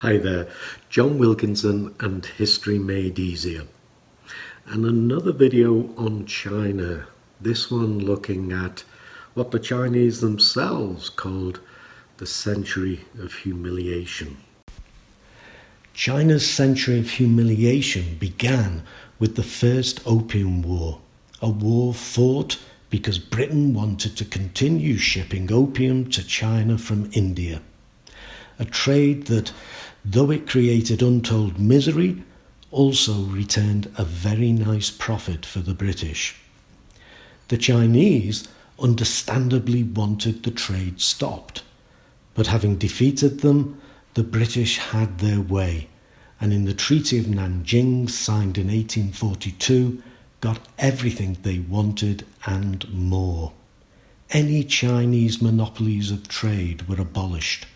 Hi there, John Wilkinson and History Made Easier. And another video on China, this one looking at what the Chinese themselves called the Century of Humiliation. China's Century of Humiliation began with the First Opium War, a war fought because Britain wanted to continue shipping opium to China from India. A trade that, though it created untold misery, also returned a very nice profit for the British. The Chinese understandably wanted the trade stopped, but having defeated them, the British had their way, and in the Treaty of Nanjing, signed in 1842, got everything they wanted and more. Any Chinese monopolies of trade were abolished.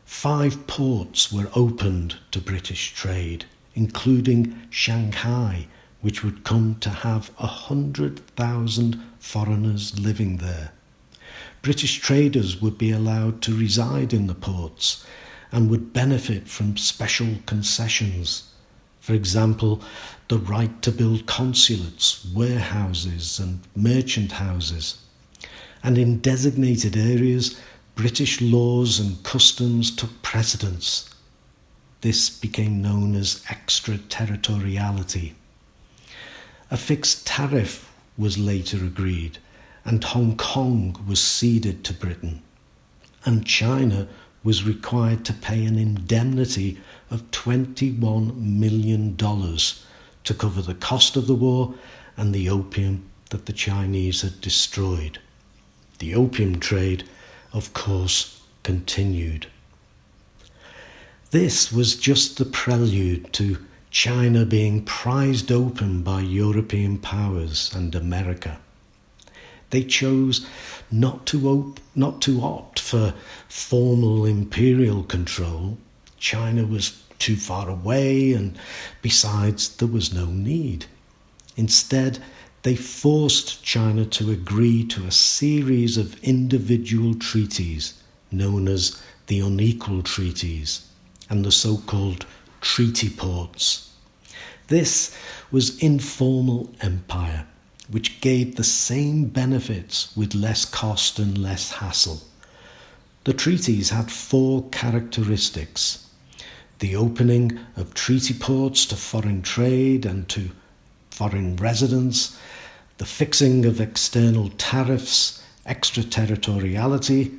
5 ports were opened to British trade, including Shanghai, which would come to have 100,000 foreigners living there. British traders would be allowed to reside in the ports and would benefit from special concessions. For example, the right to build consulates, warehouses and merchant houses. And in designated areas, British laws and customs took precedence. This became known as extraterritoriality. A fixed tariff was later agreed, and Hong Kong was ceded to Britain, and China was required to pay an indemnity of $21 million to cover the cost of the war and the opium that the Chinese had destroyed. The opium trade, of course, continued. This was just the prelude to China being prized open by European powers and America. They chose not to opt for formal imperial control. China was too far away, and besides, there was no need. Instead, they forced China to agree to a series of individual treaties known as the Unequal Treaties and the so-called treaty ports. This was informal empire, which gave the same benefits with less cost and less hassle. The treaties had 4 characteristics: the opening of treaty ports to foreign trade and to foreign residents, the fixing of external tariffs, extraterritoriality,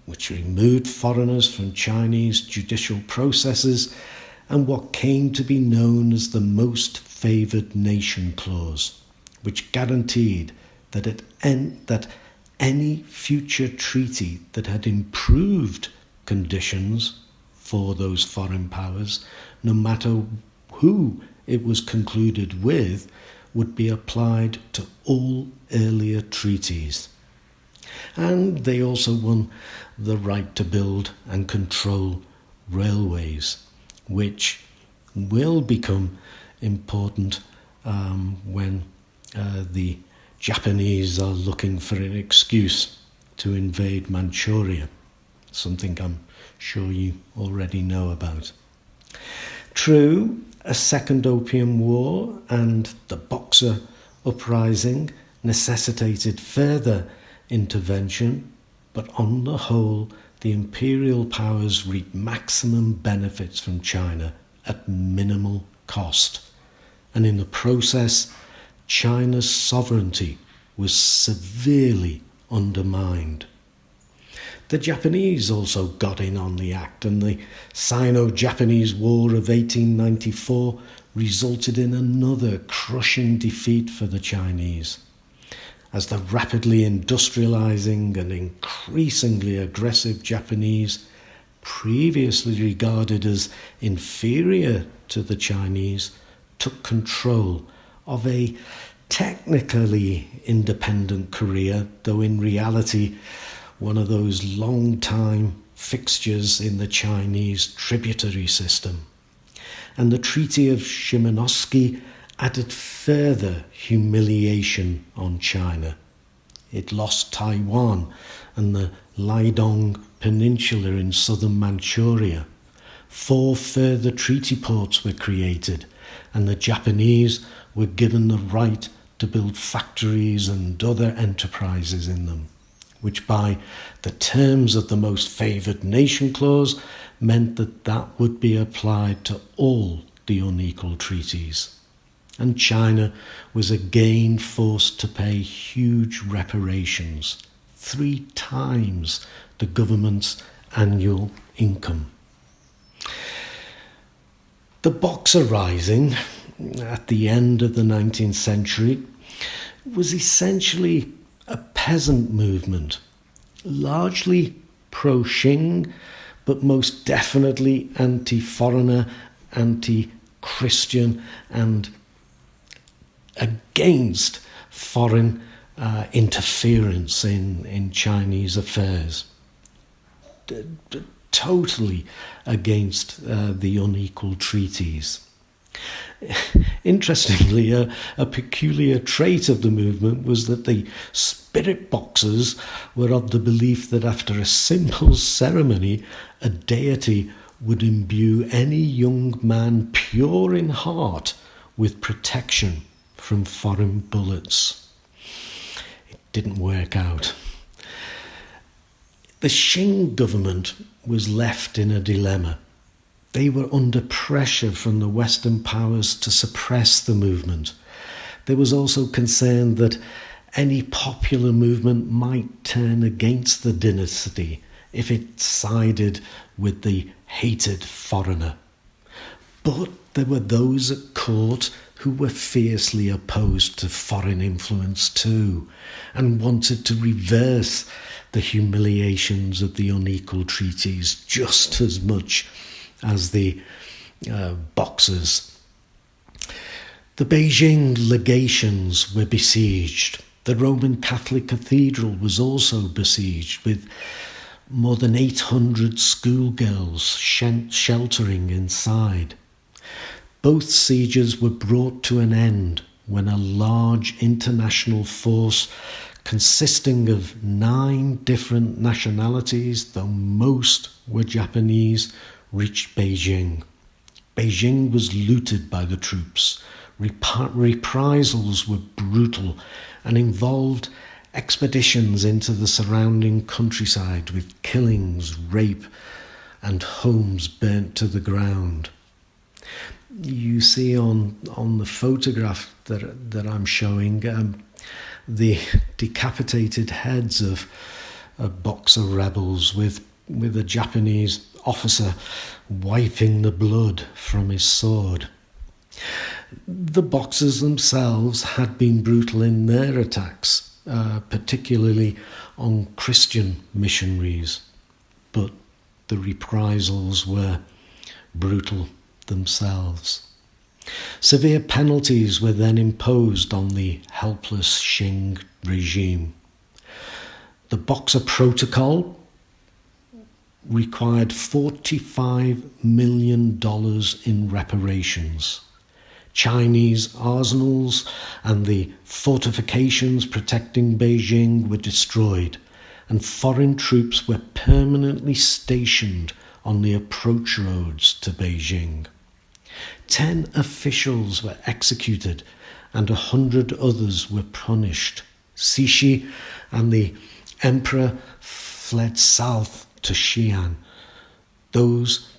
which removed foreigners from Chinese judicial processes, and what came to be known as the Most Favoured Nation Clause, which guaranteed that any future treaty that had improved conditions for those foreign powers, no matter who it was concluded with, would be applied to all earlier treaties. And they also won the right to build and control railways, which will become important when the Japanese are looking for an excuse to invade Manchuria, something I'm sure you already know about. True, a second Opium War and the Boxer Uprising necessitated further intervention, but on the whole, the imperial powers reaped maximum benefits from China at minimal cost, and in the process, China's sovereignty was severely undermined. The Japanese also got in on the act, and the Sino-Japanese War of 1894 resulted in another crushing defeat for the Chinese, as the rapidly industrializing and increasingly aggressive Japanese, previously regarded as inferior to the Chinese, took control of a technically independent Korea, though in reality one of those long-time fixtures in the Chinese tributary system. And the Treaty of Shimonoseki added further humiliation on China. It lost Taiwan and the Liaodong Peninsula in southern Manchuria, 4 further treaty ports were created, and the Japanese were given the right to build factories and other enterprises in them, which by the terms of the Most Favoured Nation clause meant that that would be applied to all the unequal treaties. And China was again forced to pay huge reparations, 3 times the government's annual income. The Boxer Uprising at the end of the 19th century was essentially a peasant movement, largely pro-Qing, but most definitely anti-foreigner, anti-Christian, and against foreign interference in Chinese affairs. Totally against the unequal treaties. Interestingly, a peculiar trait of the movement was that the spirit boxers were of the belief that after a simple ceremony, a deity would imbue any young man pure in heart with protection from foreign bullets. It didn't work out. The Qing government was left in a dilemma. They were under pressure from the Western powers to suppress the movement. There was also concern that any popular movement might turn against the dynasty if it sided with the hated foreigner. But there were those at court who were fiercely opposed to foreign influence too, and wanted to reverse the humiliations of the unequal treaties just as much as the Boxers. The Beijing legations were besieged. The Roman Catholic Cathedral was also besieged, with more than 800 schoolgirls sheltering inside. Both sieges were brought to an end when a large international force consisting of 9 different nationalities, though most were Japanese, reached Beijing. Beijing was looted by the troops. Reprisals were brutal and involved expeditions into the surrounding countryside with killings, rape, and homes burnt to the ground. You see on the photograph that I'm showing the decapitated heads of Boxer rebels with a Japanese officer wiping the blood from his sword. The Boxers themselves had been brutal in their attacks, particularly on Christian missionaries, but the reprisals were brutal themselves. Severe penalties were then imposed on the helpless Qing regime. The Boxer Protocol required $45 million in reparations. Chinese arsenals and the fortifications protecting Beijing were destroyed, and foreign troops were permanently stationed on the approach roads to Beijing. 10 officials were executed and 100 others were punished. Cixi and the emperor fled south to Xi'an, thus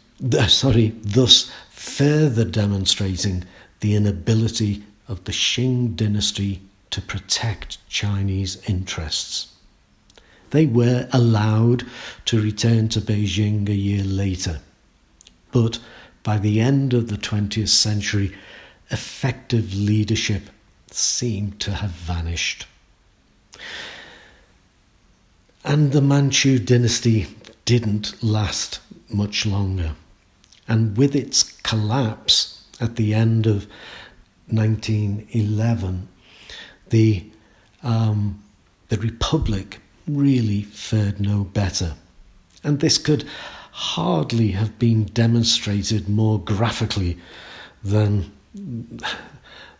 further demonstrating the inability of the Qing dynasty to protect Chinese interests. They were allowed to return to Beijing a year later, but by the end of the 20th century, effective leadership seemed to have vanished. And the Manchu dynasty didn't last much longer. And with its collapse at the end of 1911, the Republic really fared no better. And this could hardly have been demonstrated more graphically than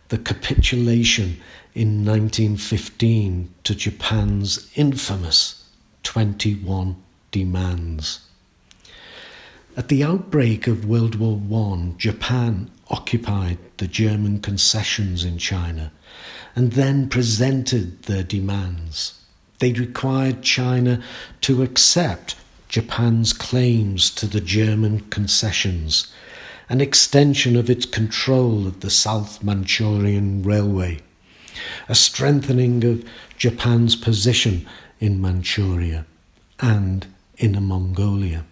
the capitulation in 1915 to Japan's infamous 21 demands. At the outbreak of World War I, Japan occupied the German concessions in China and then presented their demands. They required China to accept Japan's claims to the German concessions, an extension of its control of the South Manchurian Railway, a strengthening of Japan's position in Manchuria and Inner Mongolia.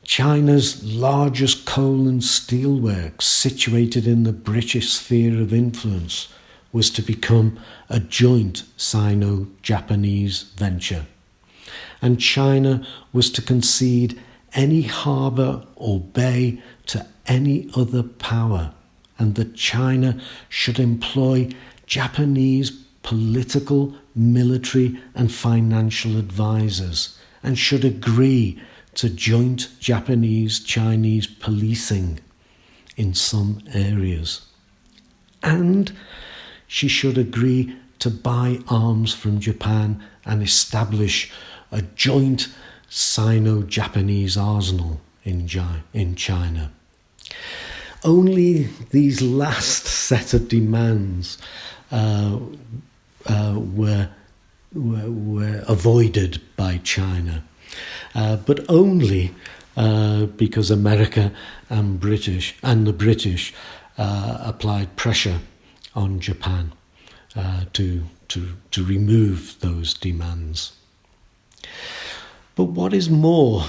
China's largest coal and steel works, situated in the British sphere of influence, was to become a joint Sino-Japanese venture. And China was to concede any harbour or bay to any other power, and that China should employ Japanese political, military and financial advisors, and should agree to joint Japanese-Chinese policing in some areas. And she should agree to buy arms from Japan and establish a joint Sino-Japanese arsenal in China. Only these last set of demands were avoided by China, but only because America and the British applied pressure on Japan to remove those demands. But what is more,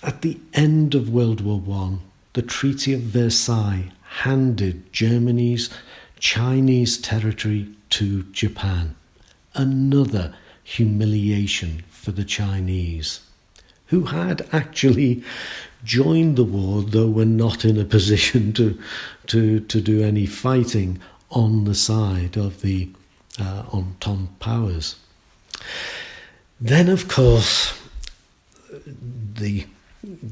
at the end of World War I, the Treaty of Versailles handed Germany's Chinese territory to Japan, another humiliation for the Chinese, who had actually joined the war, though were not in a position to do any fighting on the side of the Entente powers. Then, of course, the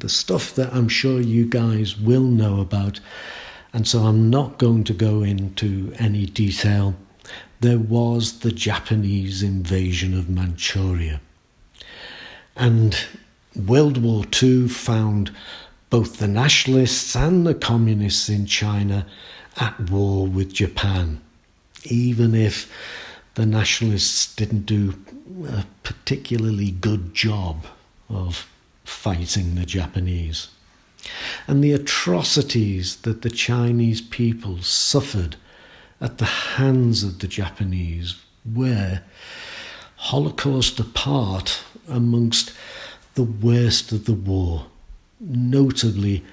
stuff that I'm sure you guys will know about, and so I'm not going to go into any detail. There was the Japanese invasion of Manchuria. And World War II found both the nationalists and the communists in China at war with Japan, even if the nationalists didn't do a particularly good job of fighting the Japanese. And the atrocities that the Chinese people suffered at the hands of the Japanese were, Holocaust apart, amongst the worst of the war, notably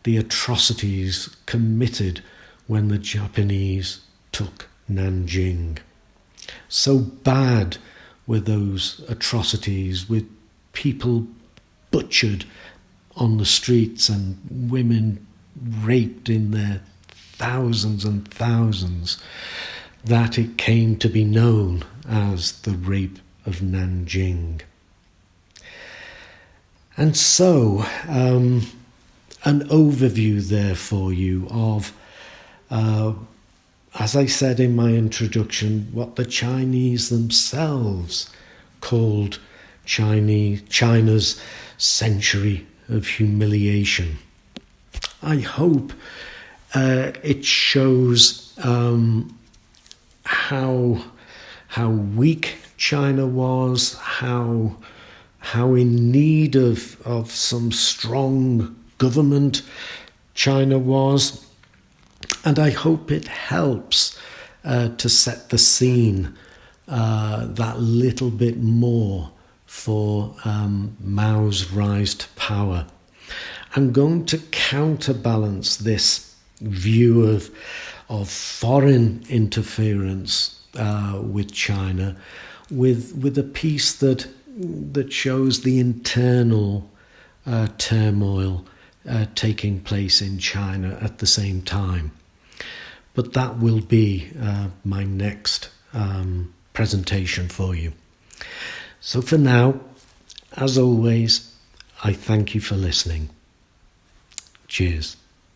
the atrocities committed when the Japanese took Nanjing. So bad were those atrocities, with people butchered on the streets and women raped in their thousands and thousands, that it came to be known as the Rape of Nanjing. And so, an overview there for you of, as I said in my introduction, what the Chinese themselves called China's century of humiliation. I hope it shows how weak China was, how in need of some strong government China was, and I hope it helps to set the scene that little bit more for Mao's rise to power. I'm going to counterbalance this view of foreign interference with China with a piece that shows the internal turmoil taking place in China at the same time. But that will be my next presentation for you. So for now, as always, I thank you for listening. Cheers.